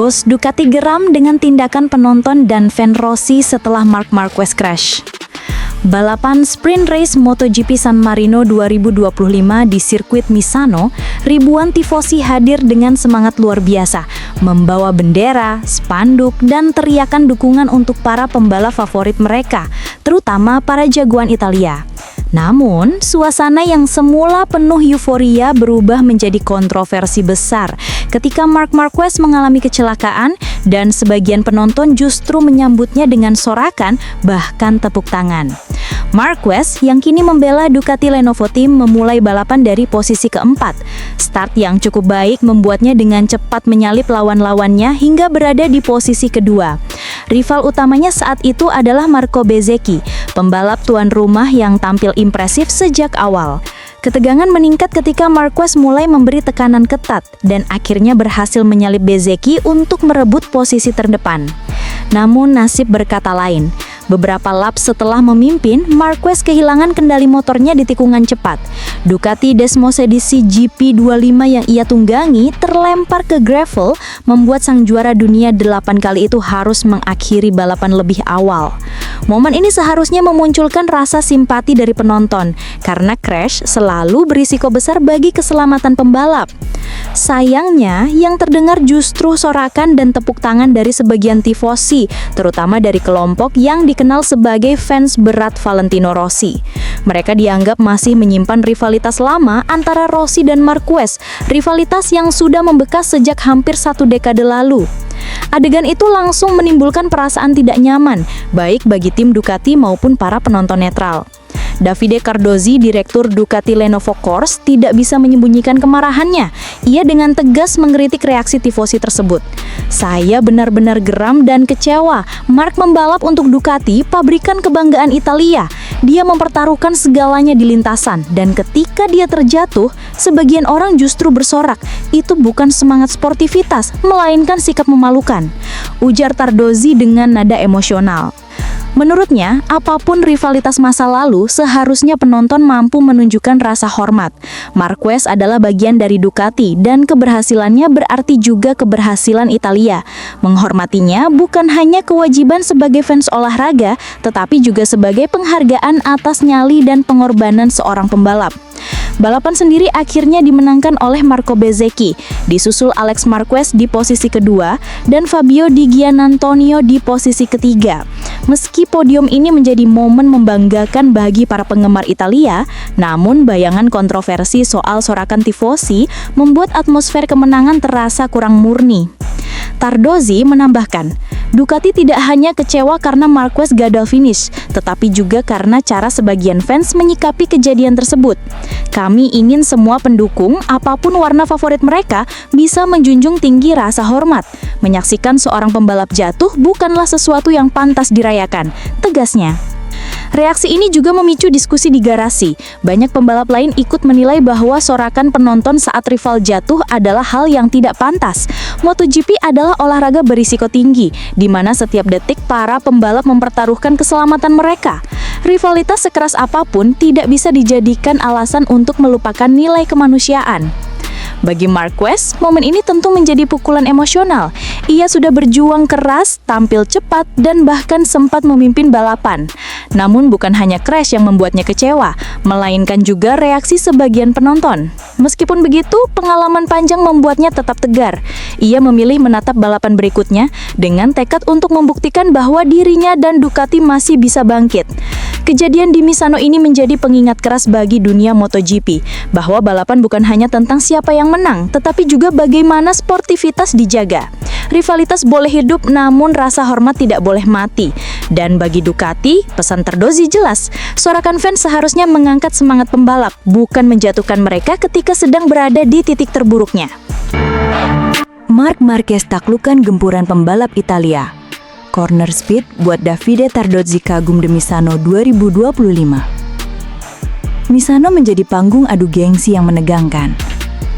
Terus, Ducati geram dengan tindakan penonton dan fan Rossi setelah Marc Marquez crash. Balapan sprint race MotoGP San Marino 2025 di sirkuit Misano, ribuan tifosi hadir dengan semangat luar biasa, membawa bendera, spanduk, dan teriakan dukungan untuk para pembalap favorit mereka, terutama para jagoan Italia. Namun, suasana yang semula penuh euforia berubah menjadi kontroversi besar ketika Marc Marquez mengalami kecelakaan dan sebagian penonton justru menyambutnya dengan sorakan bahkan tepuk tangan. Marquez yang kini membela Ducati Lenovo Team memulai balapan dari posisi keempat. Start yang cukup baik membuatnya dengan cepat menyalip lawan-lawannya hingga berada di posisi kedua. Rival utamanya saat itu adalah Marco Bezzecchi, pembalap tuan rumah yang tampil impresif sejak awal. Ketegangan meningkat ketika Marquez mulai memberi tekanan ketat dan akhirnya berhasil menyalip Bezzecchi untuk merebut posisi terdepan. Namun nasib berkata lain. Beberapa lap setelah memimpin, Marquez kehilangan kendali motornya di tikungan cepat. Ducati Desmosedici GP25 yang ia tunggangi terlempar ke gravel, membuat sang juara dunia 8 kali itu harus mengakhiri balapan lebih awal. Momen ini seharusnya memunculkan rasa simpati dari penonton, karena crash selalu berisiko besar bagi keselamatan pembalap. Sayangnya, yang terdengar justru sorakan dan tepuk tangan dari sebagian tifosi, terutama dari kelompok yang dikenal sebagai fans berat Valentino Rossi. Mereka dianggap masih menyimpan rivalitas lama antara Rossi dan Marquez, rivalitas yang sudah membekas sejak hampir 1 dekade lalu. Adegan itu langsung menimbulkan perasaan tidak nyaman, baik bagi tim Ducati maupun para penonton netral. Davide Cardozi, direktur Ducati Lenovo Corse, tidak bisa menyembunyikan kemarahannya. Ia dengan tegas mengkritik reaksi tifosi tersebut. "Saya benar-benar geram dan kecewa. Marc membalap untuk Ducati, pabrikan kebanggaan Italia. Dia mempertaruhkan segalanya di lintasan, dan ketika dia terjatuh, sebagian orang justru bersorak, itu bukan semangat sportivitas, melainkan sikap memalukan," ujar Cardozi dengan nada emosional. Menurutnya, apapun rivalitas masa lalu, seharusnya penonton mampu menunjukkan rasa hormat. Marquez adalah bagian dari Ducati dan keberhasilannya berarti juga keberhasilan Italia. Menghormatinya bukan hanya kewajiban sebagai fans olahraga, tetapi juga sebagai penghargaan atas nyali dan pengorbanan seorang pembalap. Balapan sendiri akhirnya dimenangkan oleh Marco Bezzecchi, disusul Alex Marquez di posisi kedua dan Fabio Di Giannantonio di posisi ketiga. Meski podium ini menjadi momen membanggakan bagi para penggemar Italia, namun bayangan kontroversi soal sorakan tifosi membuat atmosfer kemenangan terasa kurang murni. Cardozi menambahkan, Ducati tidak hanya kecewa karena Marquez gagal finish, tetapi juga karena cara sebagian fans menyikapi kejadian tersebut. "Kami ingin semua pendukung, apapun warna favorit mereka, bisa menjunjung tinggi rasa hormat. Menyaksikan seorang pembalap jatuh bukanlah sesuatu yang pantas dirayakan," tegasnya. Reaksi ini juga memicu diskusi di garasi. Banyak pembalap lain ikut menilai bahwa sorakan penonton saat rival jatuh adalah hal yang tidak pantas. MotoGP adalah olahraga berisiko tinggi, di mana setiap detik para pembalap mempertaruhkan keselamatan mereka. Rivalitas sekeras apapun tidak bisa dijadikan alasan untuk melupakan nilai kemanusiaan. Bagi Marquez, momen ini tentu menjadi pukulan emosional. Ia sudah berjuang keras, tampil cepat, dan bahkan sempat memimpin balapan. Namun bukan hanya crash yang membuatnya kecewa, melainkan juga reaksi sebagian penonton. Meskipun begitu, pengalaman panjang membuatnya tetap tegar. Ia memilih menatap balapan berikutnya dengan tekad untuk membuktikan bahwa dirinya dan Ducati masih bisa bangkit. Kejadian di Misano ini menjadi pengingat keras bagi dunia MotoGP, bahwa balapan bukan hanya tentang siapa yang menang, tetapi juga bagaimana sportivitas dijaga. Rivalitas boleh hidup, namun rasa hormat tidak boleh mati. Dan bagi Ducati, pesan Cardozi jelas, sorakan fans seharusnya mengangkat semangat pembalap, bukan menjatuhkan mereka ketika sedang berada di titik terburuknya. Marc Marquez taklukan gempuran pembalap Italia. Corner speed buat Davide Tardozzi kagum de Misano 2025. Misano menjadi panggung adu gengsi yang menegangkan.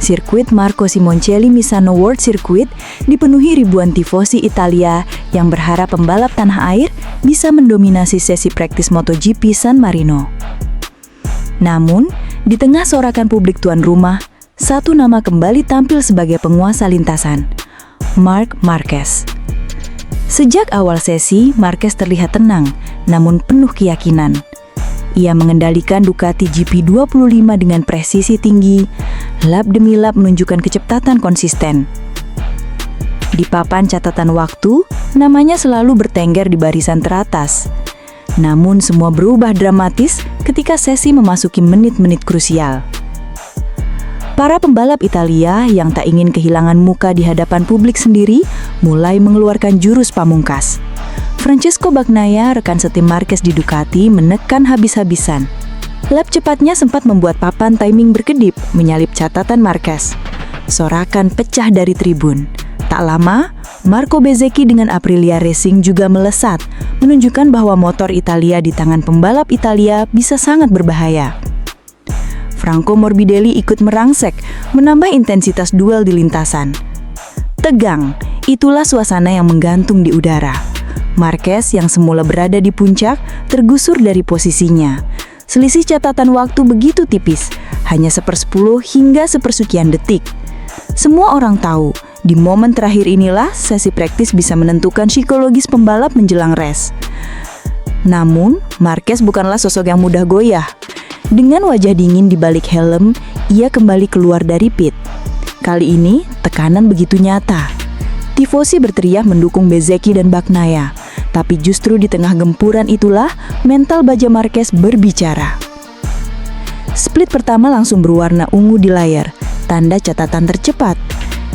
Sirkuit Marco Simoncelli Misano World Circuit dipenuhi ribuan tifosi Italia yang berharap pembalap tanah air bisa mendominasi sesi praktis MotoGP San Marino. Namun, di tengah sorakan publik tuan rumah, satu nama kembali tampil sebagai penguasa lintasan. Marc Marquez. Sejak awal sesi, Marquez terlihat tenang, namun penuh keyakinan. Ia mengendalikan Ducati GP25 dengan presisi tinggi, lap demi lap menunjukkan kecepatan konsisten. Di papan catatan waktu, namanya selalu bertengger di barisan teratas. Namun semua berubah dramatis ketika sesi memasuki menit-menit krusial. Para pembalap Italia yang tak ingin kehilangan muka di hadapan publik sendiri mulai mengeluarkan jurus pamungkas. Francesco Bagnaia, rekan setim Marquez di Ducati, menekan habis-habisan. Lap cepatnya sempat membuat papan timing berkedip, menyalip catatan Marquez. Sorakan pecah dari tribun. Tak lama, Marco Bezzecchi dengan Aprilia Racing juga melesat, menunjukkan bahwa motor Italia di tangan pembalap Italia bisa sangat berbahaya. Franco Morbidelli ikut merangsek, menambah intensitas duel di lintasan. Tegang, itulah suasana yang menggantung di udara. Marquez yang semula berada di puncak, tergusur dari posisinya. Selisih catatan waktu begitu tipis, hanya 1/10 hingga 1/sekian detik. Semua orang tahu, di momen terakhir inilah sesi praktis bisa menentukan psikologis pembalap menjelang race. Namun, Marquez bukanlah sosok yang mudah goyah. Dengan wajah dingin di balik helm, ia kembali keluar dari pit. Kali ini, tekanan begitu nyata. Tifosi berteriak mendukung Bezzecchi dan Bagnaia, tapi justru di tengah gempuran itulah mental baja Marquez berbicara. Split pertama langsung berwarna ungu di layar, tanda catatan tercepat.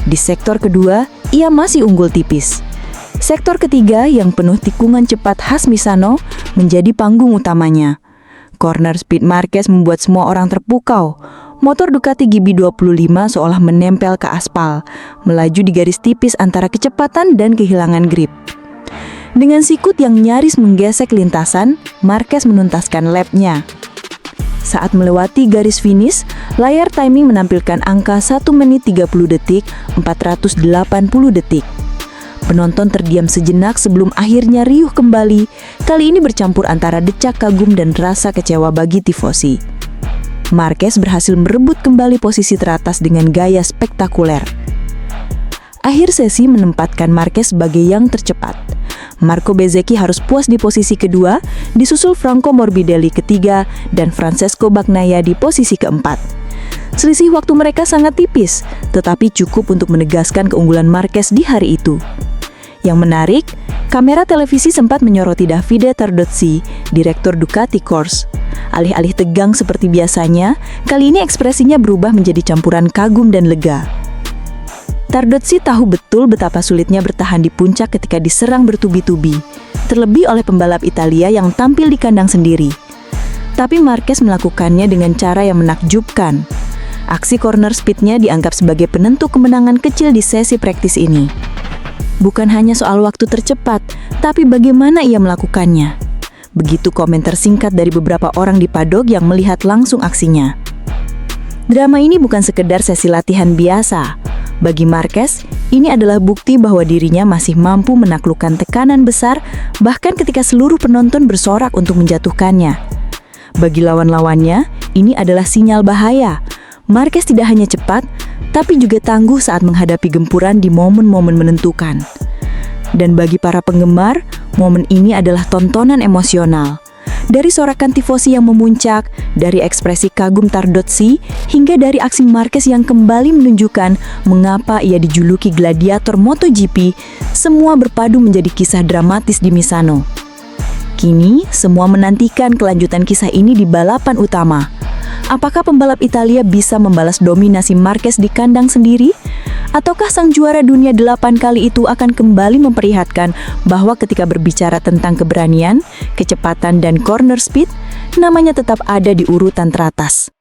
Di sektor kedua, ia masih unggul tipis. Sektor ketiga yang penuh tikungan cepat khas Misano menjadi panggung utamanya. Corner speed Marquez membuat semua orang terpukau. Motor Ducati GP25 seolah menempel ke aspal, melaju di garis tipis antara kecepatan dan kehilangan grip. Dengan sikut yang nyaris menggesek lintasan, Marquez menuntaskan lapnya. Saat melewati garis finish, layar timing menampilkan angka 1 menit 30 detik, 480 detik. Penonton terdiam sejenak sebelum akhirnya riuh kembali, kali ini bercampur antara decak kagum dan rasa kecewa bagi tifosi. Marquez berhasil merebut kembali posisi teratas dengan gaya spektakuler. Akhir sesi menempatkan Marquez sebagai yang tercepat. Marco Bezzecchi harus puas di posisi kedua, disusul Franco Morbidelli ketiga, dan Francesco Bagnaia di posisi keempat. Selisih waktu mereka sangat tipis, tetapi cukup untuk menegaskan keunggulan Marquez di hari itu. Yang menarik, kamera televisi sempat menyoroti Davide Tardozzi, direktur Ducati Corse. Alih-alih tegang seperti biasanya, kali ini ekspresinya berubah menjadi campuran kagum dan lega. Tardozzi tahu betul betapa sulitnya bertahan di puncak ketika diserang bertubi-tubi, terlebih oleh pembalap Italia yang tampil di kandang sendiri. Tapi Marquez melakukannya dengan cara yang menakjubkan. Aksi corner speed-nya dianggap sebagai penentu kemenangan kecil di sesi praktis ini. Bukan hanya soal waktu tercepat, tapi bagaimana ia melakukannya. Begitu komentar singkat dari beberapa orang di paddock yang melihat langsung aksinya. Drama ini bukan sekedar sesi latihan biasa. Bagi Marquez, ini adalah bukti bahwa dirinya masih mampu menaklukkan tekanan besar, bahkan ketika seluruh penonton bersorak untuk menjatuhkannya. Bagi lawan-lawannya, ini adalah sinyal bahaya. Marquez tidak hanya cepat, tapi juga tangguh saat menghadapi gempuran di momen-momen menentukan. Dan bagi para penggemar, momen ini adalah tontonan emosional. Dari sorakan tifosi yang memuncak, dari ekspresi kagum Tardozzi, hingga dari aksi Marquez yang kembali menunjukkan mengapa ia dijuluki gladiator MotoGP, semua berpadu menjadi kisah dramatis di Misano. Kini, semua menantikan kelanjutan kisah ini di balapan utama. Apakah pembalap Italia bisa membalas dominasi Marquez di kandang sendiri? Ataukah sang juara dunia 8 kali itu akan kembali memperlihatkan bahwa ketika berbicara tentang keberanian, kecepatan, dan corner speed, namanya tetap ada di urutan teratas?